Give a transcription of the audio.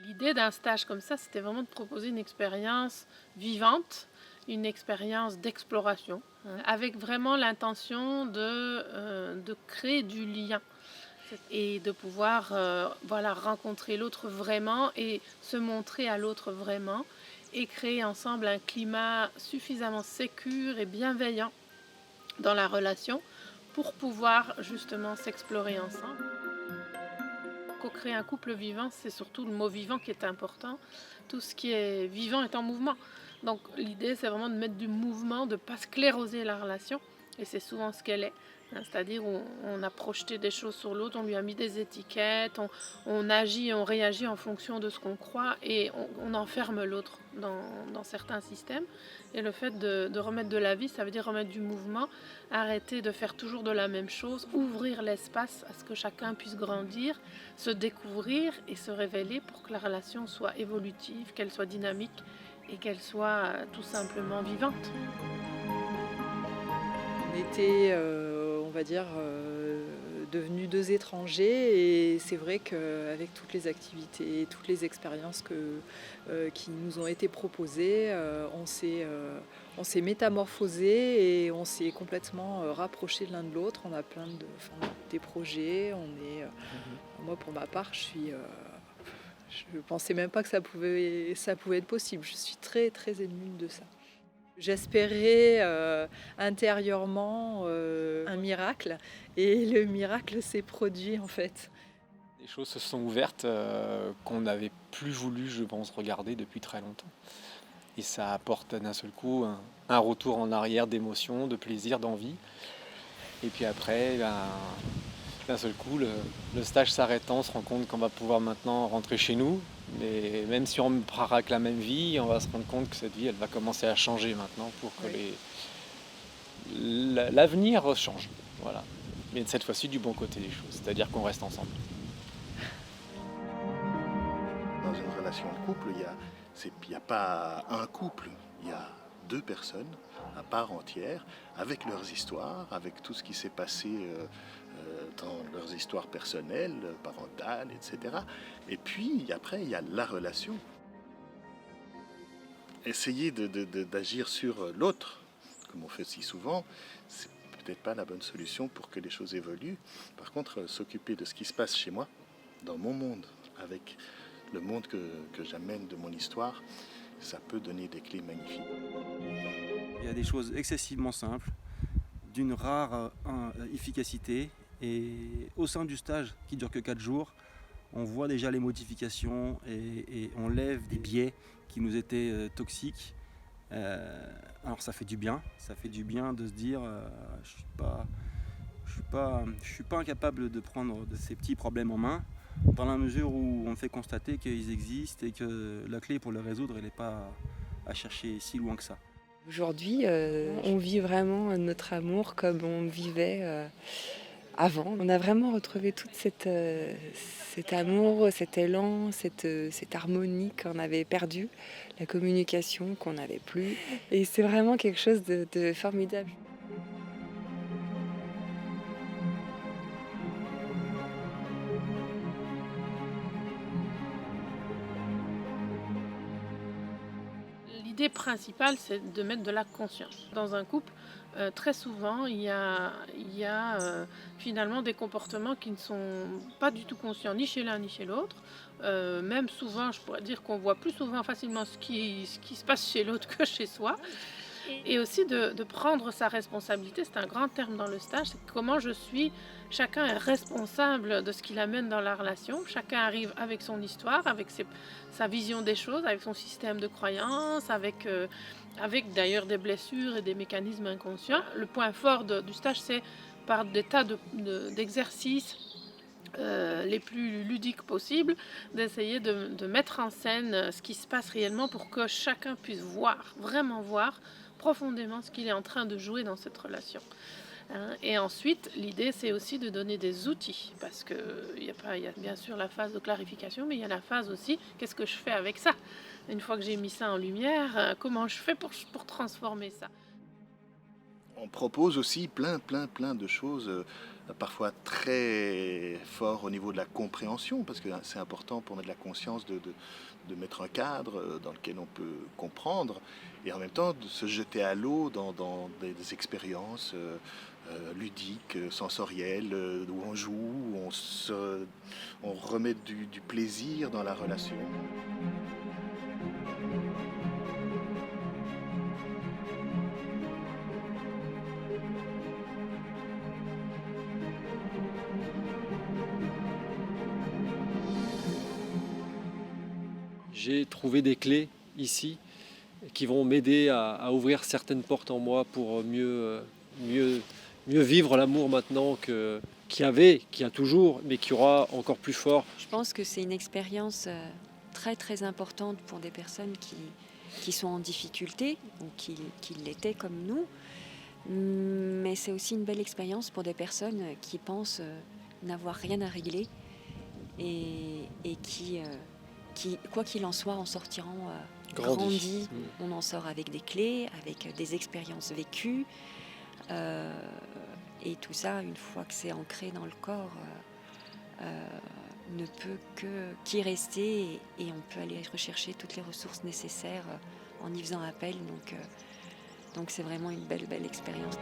L'idée d'un stage comme ça, c'était vraiment de proposer une expérience vivante, une expérience d'exploration, avec vraiment l'intention de créer du lien et de pouvoir rencontrer l'autre vraiment et se montrer à l'autre vraiment et créer ensemble un climat suffisamment sécure et bienveillant dans la relation pour pouvoir justement s'explorer ensemble. Co-créer un couple vivant, c'est surtout le mot vivant qui est important. Tout ce qui est vivant est en mouvement. Donc l'idée, c'est vraiment de mettre du mouvement, de ne pas scléroser la relation. Et c'est souvent ce qu'elle est. C'est-à-dire on a projeté des choses sur l'autre, on lui a mis des étiquettes, on agit, on réagit en fonction de ce qu'on croit et on enferme l'autre dans certains systèmes. Et le fait de remettre de la vie, ça veut dire remettre du mouvement, arrêter de faire toujours de la même chose, ouvrir l'espace à ce que chacun puisse grandir, se découvrir et se révéler pour que la relation soit évolutive, qu'elle soit dynamique et qu'elle soit tout simplement vivante. On était, on va dire, devenus deux étrangers et c'est vrai qu'avec toutes les activités, toutes les expériences qui nous ont été proposées, on s'est métamorphosé et on s'est complètement rapprochés de l'un de l'autre. On a des projets. Moi, pour ma part, je ne pensais même pas que ça pouvait être possible. Je suis très, très émue de ça. J'espérais intérieurement un miracle et le miracle s'est produit en fait. Les choses se sont ouvertes qu'on n'avait plus voulu, je pense, regarder depuis très longtemps. Et ça apporte d'un seul coup un retour en arrière d'émotion, de plaisir, d'envie. Et puis après, d'un seul coup, le stage s'arrêtant, on se rend compte qu'on va pouvoir maintenant rentrer chez nous. Mais même si on ne parlera que la même vie, on va se rendre compte que cette vie, elle va commencer à changer maintenant pour que l'avenir change. Voilà. Mais cette fois-ci du bon côté des choses, c'est-à-dire qu'on reste ensemble. Dans une relation de couple, il n'y a pas un couple, il y a deux personnes à part entière, avec leurs histoires, avec tout ce qui s'est passé dans leurs histoires personnelles, parentales, etc. Et puis après, il y a la relation. Essayer d'agir sur l'autre, comme on fait si souvent, c'est peut-être pas la bonne solution pour que les choses évoluent. Par contre, s'occuper de ce qui se passe chez moi, dans mon monde, avec le monde que j'amène de mon histoire, ça peut donner des clés magnifiques. Il y a des choses excessivement simples, d'une rare efficacité. Et au sein du stage, qui dure que 4 jours, on voit déjà les modifications et on lève des biais qui nous étaient toxiques. Alors ça fait du bien de se dire je suis pas incapable de prendre de ces petits problèmes en main, dans la mesure où on me fait constater qu'ils existent et que la clé pour les résoudre, elle n'est pas à chercher si loin que ça. Aujourd'hui, on vit vraiment notre amour comme on vivait avant. On a vraiment retrouvé tout cet amour, cet élan, cette harmonie qu'on avait perdu, la communication qu'on n'avait plus. Et c'est vraiment quelque chose de formidable. L'idée principale, c'est de mettre de la conscience. Dans un couple, très souvent, il y a finalement des comportements qui ne sont pas du tout conscients, ni chez l'un ni chez l'autre. Même souvent, je pourrais dire qu'on voit plus souvent facilement ce qui se passe chez l'autre que chez soi. Et aussi de prendre sa responsabilité, c'est un grand terme dans le stage, c'est comment je suis, chacun est responsable de ce qu'il amène dans la relation, chacun arrive avec son histoire, avec sa vision des choses, avec son système de croyances, avec d'ailleurs des blessures et des mécanismes inconscients. Le point fort du stage, c'est par des tas d'exercices les plus ludiques possibles, d'essayer de mettre en scène ce qui se passe réellement pour que chacun puisse voir, vraiment voir profondément ce qu'il est en train de jouer dans cette relation. Et ensuite, l'idée, c'est aussi de donner des outils, parce qu'il y a bien sûr la phase de clarification, mais il y a la phase aussi, qu'est-ce que je fais avec ça? Une fois que j'ai mis ça en lumière, comment je fais pour transformer ça? On propose aussi plein de choses, parfois très fort au niveau de la compréhension, parce que c'est important pour mettre de la conscience de mettre un cadre dans lequel on peut comprendre, et en même temps de se jeter à l'eau dans des expériences ludiques, sensorielles, où on joue, où on remet du plaisir dans la relation. J'ai trouvé des clés ici qui vont m'aider à ouvrir certaines portes en moi pour mieux vivre l'amour maintenant qu'il y a toujours, mais qui aura encore plus fort. Je pense que c'est une expérience très importante pour des personnes qui sont en difficulté ou qui l'étaient comme nous. Mais c'est aussi une belle expérience pour des personnes qui pensent n'avoir rien à régler et qui, quoi qu'il en soit, en sortiront grandis. On en sort avec des clés, avec des expériences vécues. Et tout ça, une fois que c'est ancré dans le corps, ne peut qu'y rester et on peut aller rechercher toutes les ressources nécessaires en y faisant appel. Donc c'est vraiment une belle expérience.